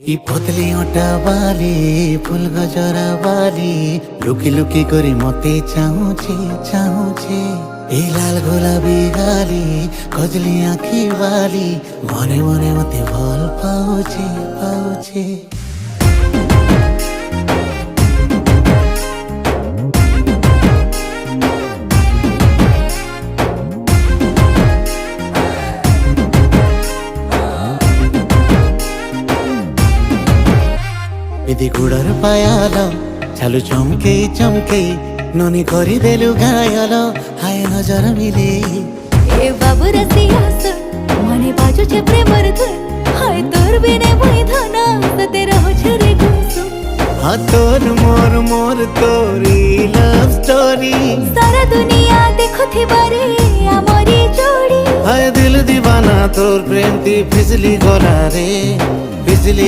ই পতলি ওটা বালি ফুল গজরা বালি লুকি লুকি করে মতে চাহুছে এই লাল গোলাপি গালি কজলি আঁখি বালি মনে মনে মতে ভাল পাউছে ఇది గుడర పాయాల చాలు చమకే నోని కొరి దేలు గాయాల హాయ నజర మిలే ए बाबू रसिया सुन मने बाजू छे प्रेमर धुन हाय तोर बिने मुई धना सते रहो छरे गुसुम हाँ तोर मोर तोरी लव स्टोरी सारा दुनिया देखो थी बारे आमरी जोड़ी हाय दिल दीवाना तोर प्रेम ती फिसली गोला रे फिसली